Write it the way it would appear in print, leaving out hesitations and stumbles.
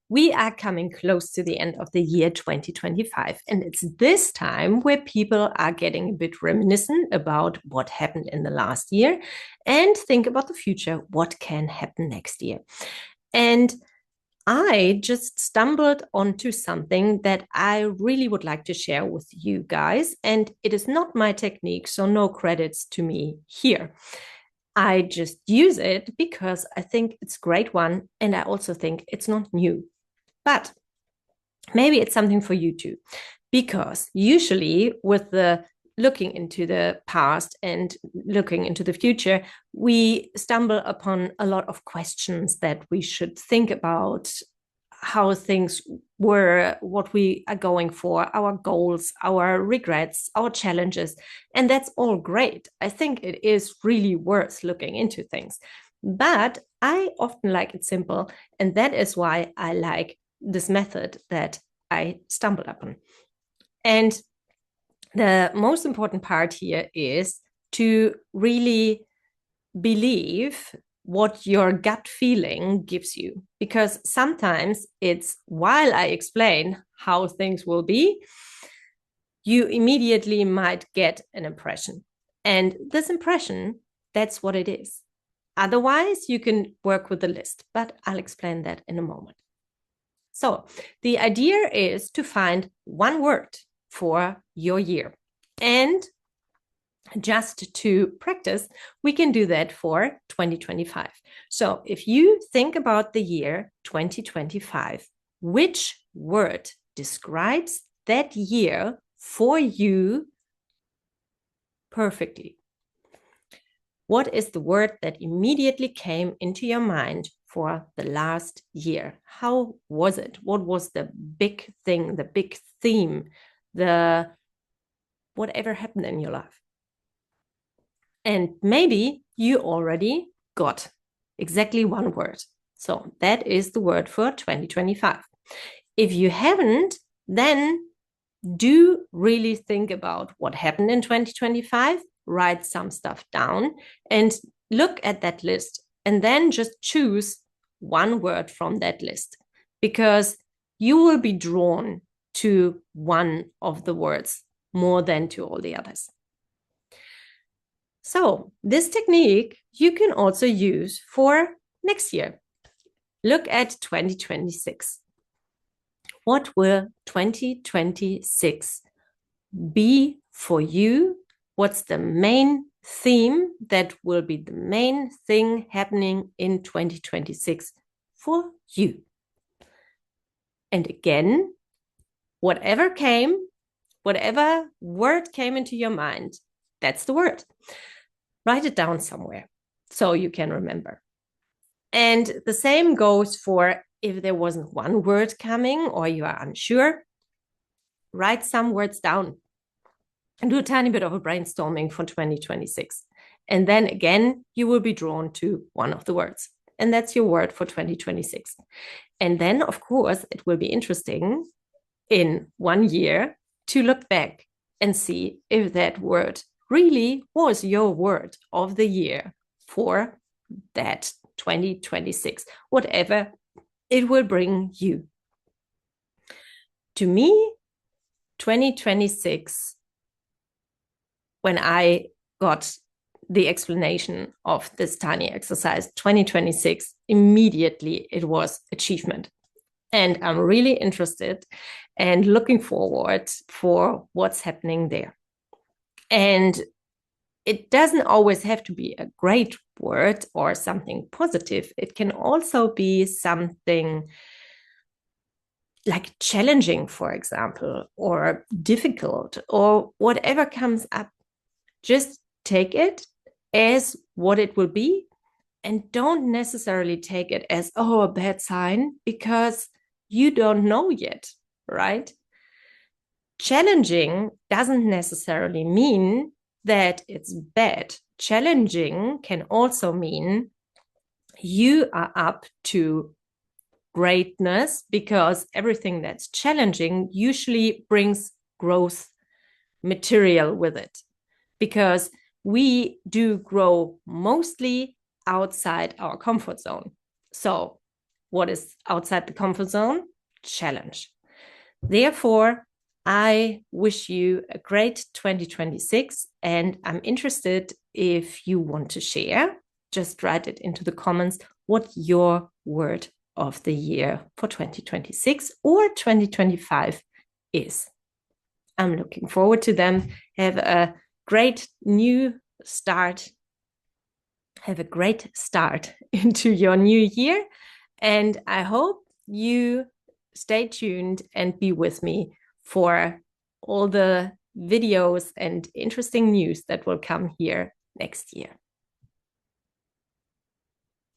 We are coming close to the end of the year 2025, and it's this time where people are getting a bit reminiscent about what happened in the last year and think about the future, what can happen next year. And I just stumbled onto something that I really would like to share with you guys, and it is not my technique, so no credits to me here. I just use it because I think it's a great one, and I also think it's not new. But maybe it's something for you too, because usually with the looking into the past and looking into the future, we stumble upon a lot of questions that we should think about how things were, what we are going for, our goals, our regrets, our challenges. And that's all great. I think it is really worth looking into things. But I often like it simple. And that is why I like this method that I stumbled upon. And the most important part here is to really believe what your gut feeling gives you. Because sometimes it's while I explain how things will be, you immediately might get an impression. And this impression, that's what it is. Otherwise, you can work with the list, but I'll explain that in a moment. So the idea is to find one word for your year. And just to practice, we can do that for 2025. So if you think about the year 2025, which word describes that year for you perfectly? What is the word that immediately came into your mind for the last year? How was it? What was the big thing, the big theme, the whatever happened in your life? And maybe you already got exactly one word. So that is the word for 2025. If you haven't, then do really think about what happened in 2025, write some stuff down and look at that list and then just choose one word from that list, because you will be drawn to one of the words more than to all the others. So this technique you can also use for next year. Look at 2026. What will 2026 be for you? What's the main theme that will be the main thing happening in 2026 for you? And again, whatever word came into your mind, that's the word. Write it down somewhere so you can remember. And the same goes for if there wasn't one word coming or you are unsure, write some words down and do a tiny bit of a brainstorming for 2026. And then again, you will be drawn to one of the words. And that's your word for 2026. And then, of course, it will be interesting in 1 year to look back and see if that word really was your word of the year for that 2026, whatever it will bring you. To me, 2026, when I got the explanation of this tiny exercise, 2026, immediately it was achievement. And I'm really interested and looking forward for what's happening there. And it doesn't always have to be a great word or something positive. It can also be something like challenging, for example, or difficult, or whatever comes up. Just take it as what it will be and don't necessarily take it as, oh, a bad sign, because you don't know yet, right? Challenging doesn't necessarily mean that it's bad. Challenging can also mean you are up to greatness, because everything that's challenging usually brings growth material with it, because we do grow mostly outside our comfort zone. So what is outside the comfort zone? Challenge. Therefore, I wish you a great 2026, and I'm interested if you want to share. Just write it into the comments what your word of the year for 2026 or 2025 is. I'm looking forward to them. Have a great new start. Have a great start into your new year. And I hope you stay tuned and be with me for all the videos and interesting news that will come here next year.